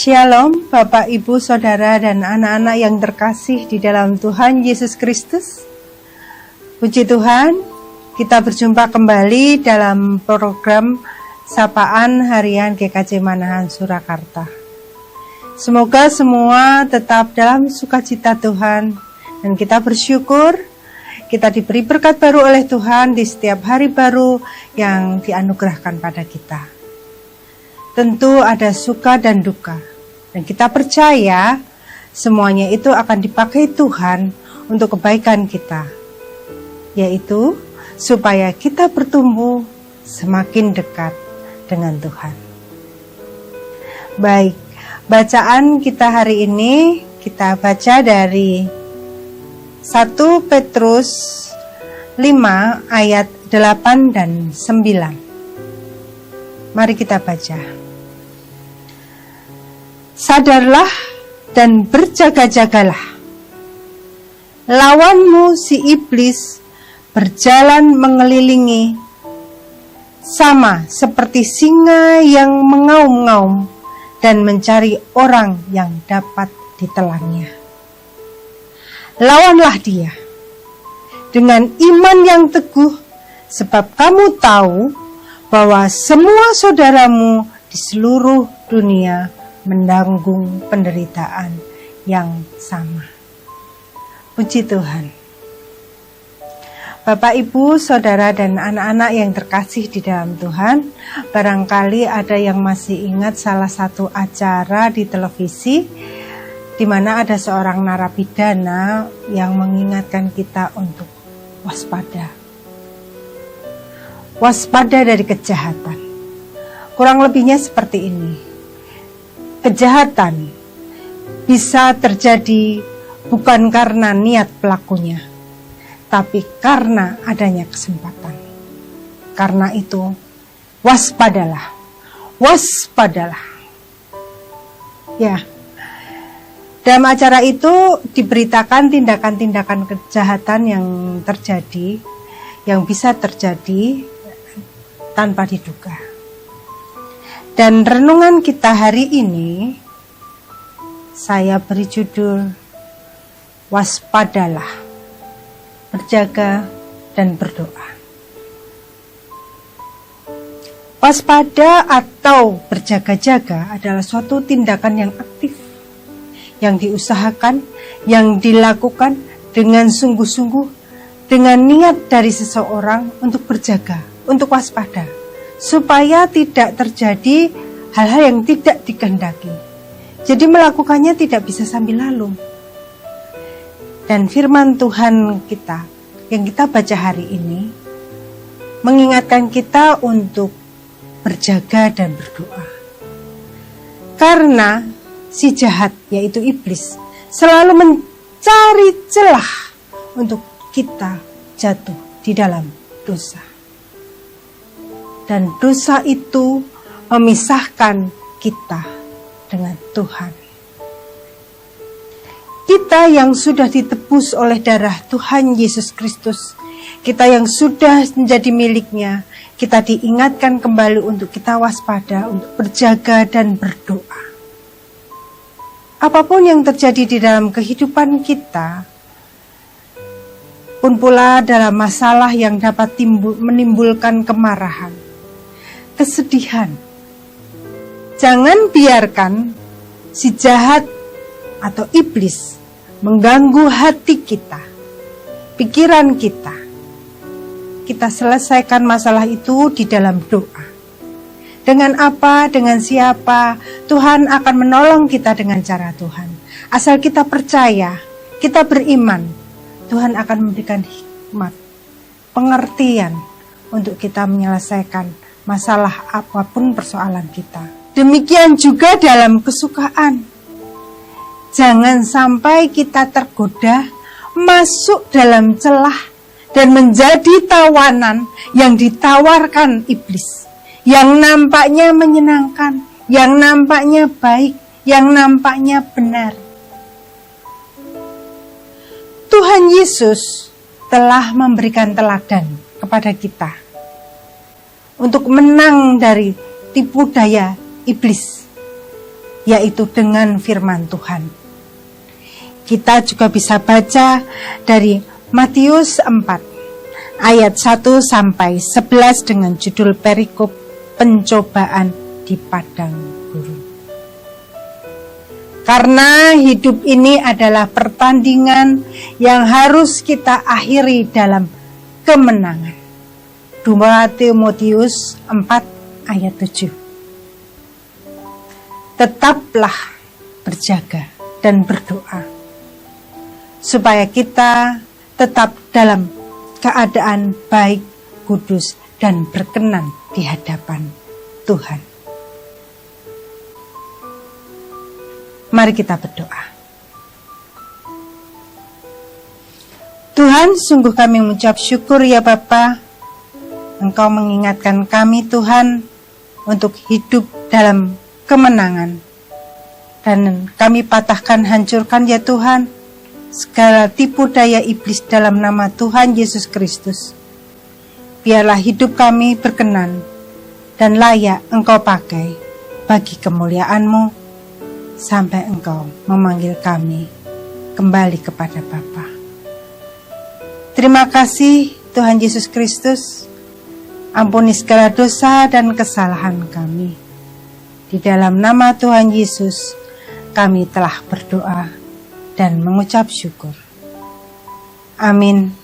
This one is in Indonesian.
Shalom Bapak, Ibu, Saudara, dan anak-anak yang terkasih di dalam Tuhan Yesus Kristus. Puji Tuhan, kita berjumpa kembali dalam program Sapaan Harian GKJ Manahan Surakarta. Semoga semua tetap dalam sukacita Tuhan, dan kita bersyukur kita diberi berkat baru oleh Tuhan di setiap hari baru yang dianugerahkan pada kita. Tentu ada suka dan duka, dan kita percaya semuanya itu akan dipakai Tuhan untuk kebaikan kita, yaitu supaya kita bertumbuh semakin dekat dengan Tuhan. Baik, bacaan kita hari ini kita baca dari 1 Petrus 5 ayat 8 dan 9. Mari kita baca. Sadarlah dan berjaga-jagalah. Lawanmu si iblis berjalan mengelilingi sama seperti singa yang mengaum-ngaum dan mencari orang yang dapat ditelannya. Lawanlah dia dengan iman yang teguh, sebab kamu tahu bahwa semua saudaramu di seluruh dunia menanggung penderitaan yang sama. Puji Tuhan. Bapak, Ibu, Saudara, dan anak-anak yang terkasih di dalam Tuhan, barangkali ada yang masih ingat salah satu acara di televisi di mana ada seorang narapidana yang mengingatkan kita untuk waspada. Waspada dari kejahatan. Kurang lebihnya seperti ini. Kejahatan bisa terjadi bukan karena niat pelakunya, tapi karena adanya kesempatan. Karena itu, waspadalah. Waspadalah. Ya. Dalam acara itu diberitakan tindakan-tindakan kejahatan yang terjadi, yang bisa terjadi tanpa diduga. Dan renungan kita hari ini, saya beri judul, Waspadalah, berjaga dan berdoa. Waspada atau berjaga-jaga adalah suatu tindakan yang aktif, yang diusahakan, yang dilakukan dengan sungguh-sungguh, dengan niat dari seseorang untuk berjaga, untuk waspada, supaya tidak terjadi hal-hal yang tidak dikehendaki. Jadi melakukannya tidak bisa sambil lalu. Dan firman Tuhan kita, yang kita baca hari ini, mengingatkan kita untuk berjaga dan berdoa. Karena si jahat, yaitu iblis, selalu mencari celah untuk kita jatuh di dalam dosa. Dan dosa itu memisahkan kita dengan Tuhan. Kita yang sudah ditebus oleh darah Tuhan Yesus Kristus, kita yang sudah menjadi miliknya, kita diingatkan kembali untuk kita waspada, untuk berjaga dan berdoa. Apapun yang terjadi di dalam kehidupan kita, pun pula dalam masalah yang dapat menimbulkan kemarahan, kesedihan, jangan biarkan si jahat atau iblis mengganggu hati kita, pikiran kita. Kita selesaikan masalah itu di dalam doa. Dengan apa, dengan siapa, Tuhan akan menolong kita dengan cara Tuhan. Asal kita percaya, kita beriman, Tuhan akan memberikan hikmat, pengertian untuk kita menyelesaikan masalah apapun persoalan kita. Demikian juga dalam kesukaan. Jangan sampai kita tergoda masuk dalam celah dan menjadi tawanan yang ditawarkan iblis, yang nampaknya menyenangkan, yang nampaknya baik, yang nampaknya benar. Tuhan Yesus telah memberikan teladan kepada kita untuk menang dari tipu daya iblis, yaitu dengan firman Tuhan. Kita juga bisa baca dari Matius 4 ayat 1 sampai 11 dengan judul perikop pencobaan di padang gurun. Karena hidup ini adalah pertandingan yang harus kita akhiri dalam kemenangan. 2 Timotius 4 ayat 7. Tetaplah berjaga dan berdoa, supaya kita tetap dalam keadaan baik, kudus, dan berkenan di hadapan Tuhan. Mari kita berdoa. Tuhan, sungguh kami mengucap syukur ya Bapa, Engkau mengingatkan kami Tuhan untuk hidup dalam kemenangan. Dan kami patahkan, hancurkan ya Tuhan segala tipu daya iblis dalam nama Tuhan Yesus Kristus. Biarlah hidup kami berkenan dan layak Engkau pakai bagi kemuliaan-Mu sampai Engkau memanggil kami kembali kepada Bapa. Terima kasih Tuhan Yesus Kristus. Ampuni segala dosa dan kesalahan kami. Di dalam nama Tuhan Yesus kami telah berdoa dan mengucap syukur. Amin.